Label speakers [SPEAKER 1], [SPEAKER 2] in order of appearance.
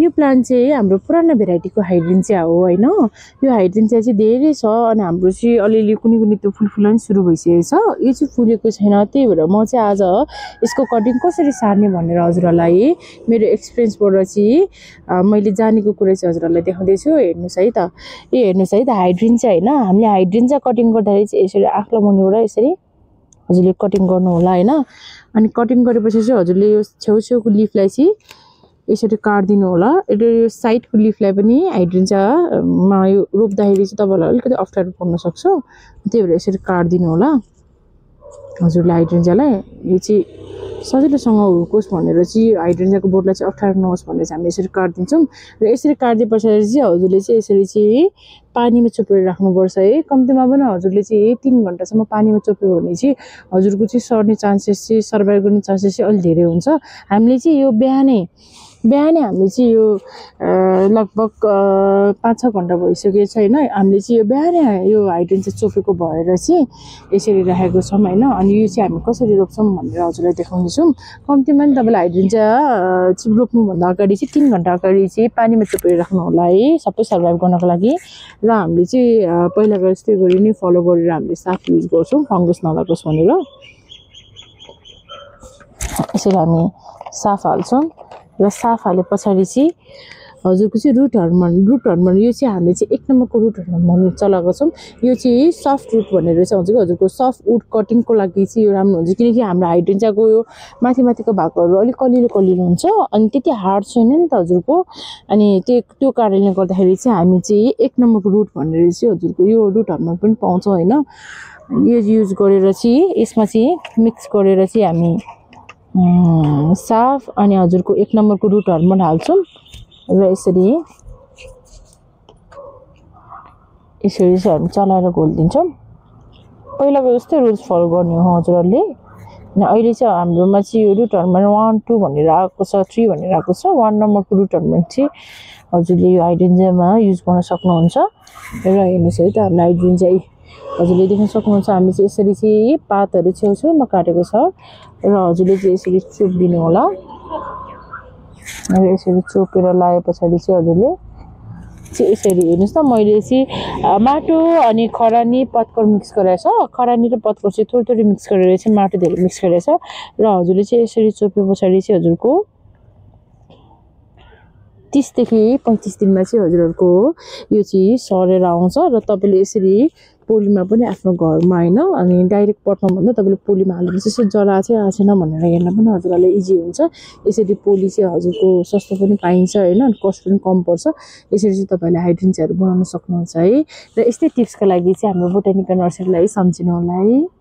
[SPEAKER 1] यो प्लान्ट चाहिँ हाम्रो पुरानो भेराइटीको हाइड्रेन्जिया हो हैन। यो हाइड्रेन्जिया चाहिँ धेरै छ अनि हाम्रो चाहिँ अलिअलि कुनै त्यो फुल फुल्न सुरु भइसकेको छ। यो चाहिँ फुलेको छैन, त्यही भएर म चाहिँ आज यसको कटिङ कसरी सार्ने भनेर हजुरहरूलाई मेरो एक्सपिरियन्सबाट चाहिँ मैले जानेको कुरा चाहिँ हजुरहरूलाई देखाउँदैछु। हेर्नुहोस् है त, यो हेर्नुहोस् है त हाइड्रेन्जिया हैन। हामीले हाइड्रेन्जिया कटिङ गर्दाखेरि चाहिँ यसरी आँखलो मुनिबाट यसरी हजुरले कटिङ गर्नु होला हैन। अनि कटिङ गरेपछि चाहिँ हजुरले यो छेउछेउको लिफलाई चाहिँ यसरी काट्दिनु होला। यो साइडको लिफलाई पनि हाइड्रेन्जियामा यो रोप्दाखेरि चाहिँ तपाईँलाई अलिकति अप्ठ्यारो पर्न सक्छ, त्यही भएर यसरी काट्दिनु होला हजुरले हाइड्रेन्जियालाई। यो चाहिँ सजिलोसँग हुर्कोस् भनेर चाहिँ हाइड्रेन्जियाको बोटलाई चाहिँ अप्ठ्यारो नहोस् भनेर चाहिँ हामी यसरी काट्दिन्छौँ। र यसरी काट्दै पछाडि चाहिँ हजुरले चाहिँ यसरी चाहिँ पानीमा चोपेर राख्नुपर्छ है। कम्तीमा पनि हजुरले चाहिँ 3 घन्टासम्म पानीमा चोप्यो भने चाहिँ हजुरको चाहिँ सर्ने चान्सेस चाहिँ सर्भाइभ गर्ने चान्सेस चाहिँ अलि धेरै हुन्छ। हामीले चाहिँ यो बिहानै हामीले चाहिँ यो लगभग 5-6 घन्टा भइसकेको छ हैन। हामीले चाहिँ यो बिहानै यो हाइड्रेन्जिया चोपेको भएर चाहिँ यसरी राखेको छौँ हैन। अनि यो चाहिँ हामी कसरी रोप्छौँ भनेर हजुरलाई देखाउँदैछौँ। कम्तीमा नि तपाईँले हाइड्रेन्जिया चाहिँ रोप्नुभन्दा अगाडि चाहिँ 3 घन्टा अगाडि चाहिँ पानीमा चोपेर राख्नु होला है, सबै सर्भाइभ गर्नको लागि। र हामीले चाहिँ पहिलाको जस्तै गरी नै फलो गरेर हामीले साफ युज गर्छौँ फङ्गस नलागोस् भनेर। यसरी हामी साफ हाल्छौँ र साफ हाले पछाडि चाहिँ हजुरको चाहिँ रुट हर्मोन यो चाहिँ हामीले चाहिँ 1 नम्बरको रुट हर्मोन चलाएको छौँ। यो चाहिँ सफ्ट रुट भनेर चाहिँ हजुरको सफ्ट वुड कटिङको लागि चाहिँ यो राम्रो हुन्छ, किनकि हाम्रो हाइड्रेन्जियाको यो माथिको भागहरू अलिक कलिलो हुन्छ अनि त्यति हार्ड छैन नि त हजुरको। अनि त्यो कारणले गर्दाखेरि चाहिँ हामी चाहिँ 1 नम्बरको रुट भनेर चाहिँ हजुरको यो रुट हर्मोन पनि पाउँछौँ हैन। यो युज गरेर चाहिँ यसमा चाहिँ मिक्स गरेर चाहिँ हामी साफ अनि हजुरको 1 नम्बरको रुट हर्मोन हाल्छौँ र यसरी चाहिँ हामी चलाएर घोलिदिन्छौँ। पहिलाको जस्तै रुल्स फलो गर्ने हो हजुरहरूले। अनि अहिले चाहिँ हाम्रोमा चाहिँ यो रुट हर्मोन 1, 2 भनेर आएको छ, 3 भनेर आएको छ। 1 नम्बरको रुट हर्मोन चाहिँ हजुरले यो हाइड्रेन्जियामा युज गर्न सक्नुहुन्छ। र हेर्नुहोस् है त हाम्रो हाइड्रेन्जिया हजुरले देख्न सक्नुहुन्छ। हामी चाहिँ यसरी चाहिँ पातहरू छेउछेउमा काटेको छ र हजुरले चाहिँ यसरी चोपिदिनु होला। र यसरी चोपेर लाए पछाडि चाहिँ हजुरले चाहिँ यसरी हेर्नुहोस् त, मैले चाहिँ माटो अनि खरानी पत्कर मिक्स गरेको छ। खरानी र पत्कर चाहिँ थोरै मिक्स गरेर चाहिँ माटो धेरै मिक्स गरेको छ। र हजुरले चाहिँ यसरी चोपे पछाडि चाहिँ हजुरको 30 देखि 35 दिनमा चाहिँ हजुरहरूको यो चाहिँ सरेर आउँछ। र तपाईँले यसरी पोलीमा पनि आफ्नो घरमा हैन अनि डाइरेक्ट पटमा भन्दा तपाईँले पोलीमा हालेर चाहिँ जरा चाहिँ आछेन भनेर हेर्न पनि हजुरलाई इजी हुन्छ। यसरी पोली चाहिँ हजुरको सस्तो पनि पाइन्छ हैन, कस्ट पनि कम पर्छ। यसरी चाहिँ तपाईँले हाइड्रेन्जियाहरू बनाउन सक्नुहुन्छ है। र यस्तै टिप्सको लागि चाहिँ हाम्रो बोटानिकल नर्सरीलाई सम्झिनु होला है।